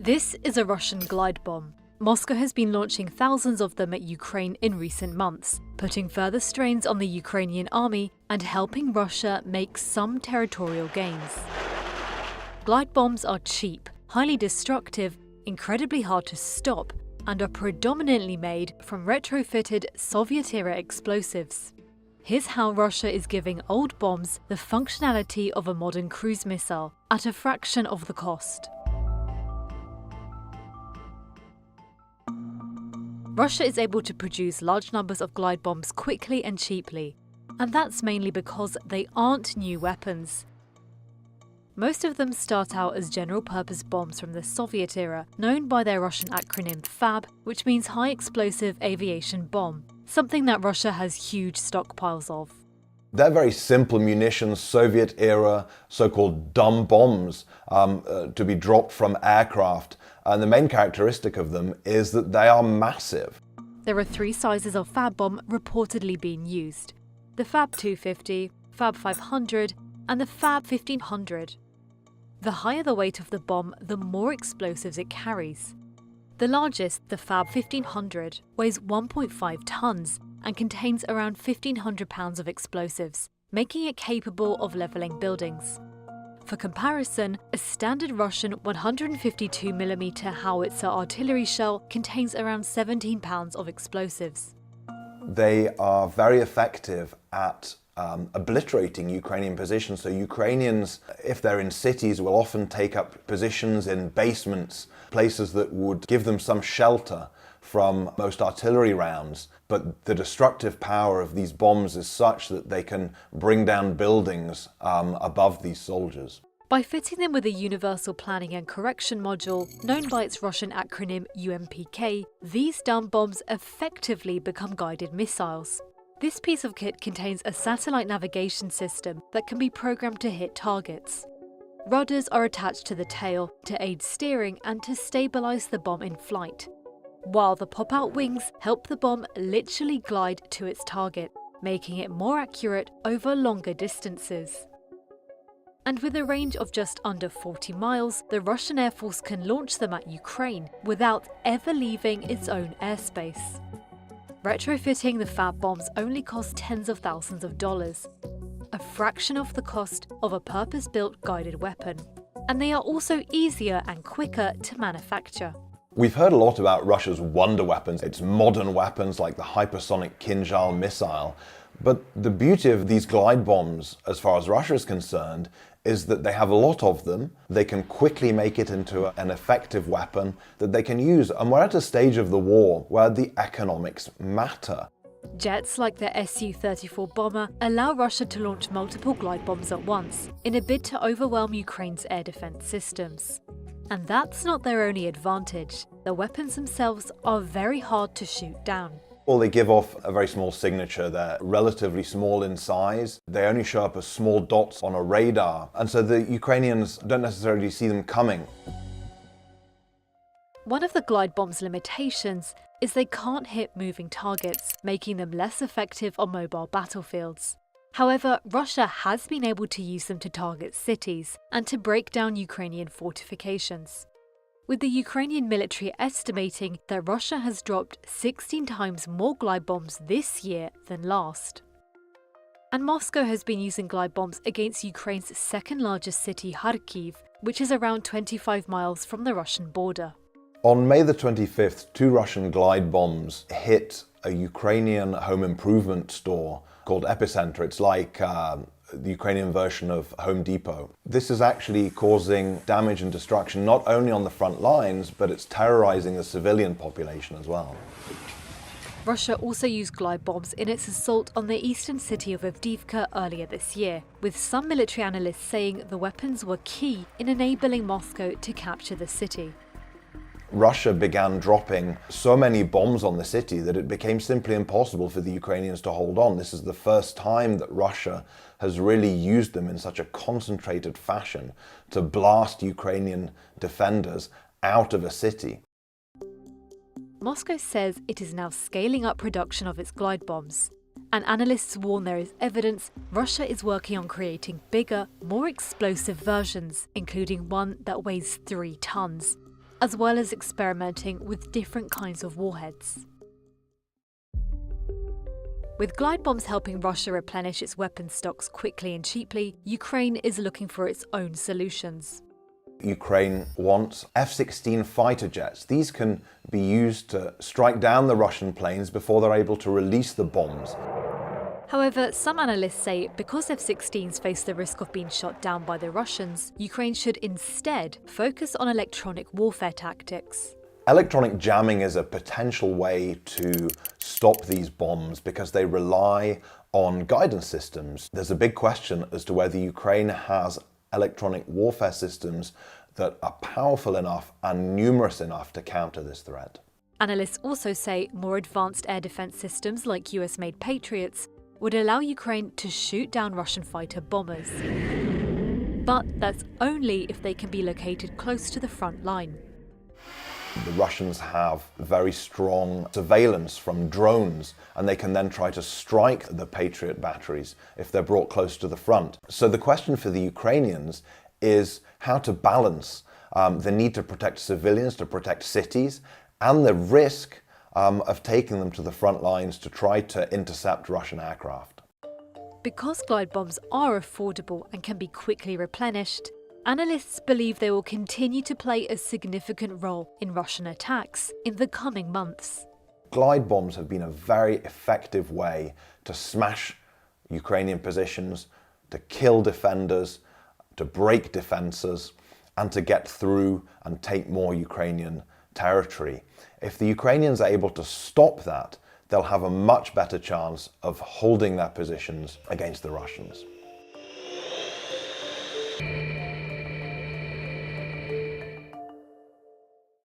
This is a Russian glide bomb. Moscow has been launching thousands of them at Ukraine in recent months, putting further strains on the Ukrainian army and helping Russia make some territorial gains. Glide bombs are cheap, highly destructive, incredibly hard to stop, and are predominantly made from retrofitted Soviet-era explosives. Here's how Russia is giving old bombs the functionality of a modern cruise missile at a fraction of the cost. Russia is able to produce large numbers of glide bombs quickly and cheaply, and that's mainly because they aren't new weapons. Most of them start out as general-purpose bombs from the Soviet era, known by their Russian acronym FAB, which means High Explosive Aviation Bomb, something that Russia has huge stockpiles of. They're very simple munitions, Soviet-era, so-called dumb bombs to be dropped from aircraft. And the main characteristic of them is that they are massive. There are three sizes of FAB bomb reportedly being used: the FAB 250, FAB 500, and the FAB 1500. The higher the weight of the bomb, the more explosives it carries. The largest, the FAB 1500, weighs 1.5 tons and contains around 1,500 pounds of explosives, making it capable of levelling buildings. For comparison, a standard Russian 152mm howitzer artillery shell contains around 17 pounds of explosives. They are very effective at obliterating Ukrainian positions. So Ukrainians, if they're in cities, will often take up positions in basements, places that would give them some shelter from most artillery rounds. But the destructive power of these bombs is such that they can bring down buildings above these soldiers. By fitting them with a Universal Planning and Correction module, known by its Russian acronym UMPK, these dumb bombs effectively become guided missiles. This piece of kit contains a satellite navigation system that can be programmed to hit targets. Rudders are attached to the tail to aid steering and to stabilize the bomb in flight, while the pop-out wings help the bomb literally glide to its target, making it more accurate over longer distances. And with a range of just under 40 miles, the Russian Air Force can launch them at Ukraine without ever leaving its own airspace. Retrofitting the FAB bombs only costs tens of thousands of dollars, a fraction of the cost of a purpose-built guided weapon. And they are also easier and quicker to manufacture. We've heard a lot about Russia's wonder weapons, its modern weapons like the hypersonic Kinzhal missile. But the beauty of these glide bombs, as far as Russia is concerned, is that they have a lot of them. They can quickly make it into an effective weapon that they can use. And we're at a stage of the war where the economics matter. Jets like the Su-34 bomber allow Russia to launch multiple glide bombs at once in a bid to overwhelm Ukraine's air defense systems. And that's not their only advantage. The weapons themselves are very hard to shoot down. Well, they give off a very small signature. They're relatively small in size. They only show up as small dots on a radar. And so the Ukrainians don't necessarily see them coming. One of the glide bomb's limitations is they can't hit moving targets, making them less effective on mobile battlefields. However, Russia has been able to use them to target cities and to break down Ukrainian fortifications, with the Ukrainian military estimating that Russia has dropped 16 times more glide bombs this year than last. And Moscow has been using glide bombs against Ukraine's second largest city, Kharkiv, which is around 25 miles from the Russian border. On May the 25th, 2 Russian glide bombs hit a Ukrainian home improvement store called Epicenter. It's like the Ukrainian version of Home Depot. This is actually causing damage and destruction not only on the front lines, but it's terrorizing the civilian population as well. Russia also used glide bombs in its assault on the eastern city of Avdiivka earlier this year, with some military analysts saying the weapons were key in enabling Moscow to capture the city. Russia began dropping so many bombs on the city that it became simply impossible for the Ukrainians to hold on. This is the first time that Russia has really used them in such a concentrated fashion to blast Ukrainian defenders out of a city. Moscow says it is now scaling up production of its glide bombs, and analysts warn there is evidence Russia is working on creating bigger, more explosive versions, including one that weighs 3 tons. as well as experimenting with different kinds of warheads. With glide bombs helping Russia replenish its weapons stocks quickly and cheaply, Ukraine is looking for its own solutions. Ukraine wants F-16 fighter jets. These can be used to strike down the Russian planes before they're able to release the bombs. However, some analysts say because F-16s face the risk of being shot down by the Russians, Ukraine should instead focus on electronic warfare tactics. Electronic jamming is a potential way to stop these bombs because they rely on guidance systems. There's a big question as to whether Ukraine has electronic warfare systems that are powerful enough and numerous enough to counter this threat. Analysts also say more advanced air defense systems like US-made Patriots would allow Ukraine to shoot down Russian fighter bombers. But that's only if they can be located close to the front line. The Russians have very strong surveillance from drones, and they can then try to strike the Patriot batteries if they're brought close to the front. So the question for the Ukrainians is how to balance the need to protect civilians, to protect cities, and the risk of taking them to the front lines to try to intercept Russian aircraft. Because glide bombs are affordable and can be quickly replenished, analysts believe they will continue to play a significant role in Russian attacks in the coming months. Glide bombs have been a very effective way to smash Ukrainian positions, to kill defenders, to break defences, and to get through and take more Ukrainian territory. If the Ukrainians are able to stop that, they'll have a much better chance of holding their positions against the Russians.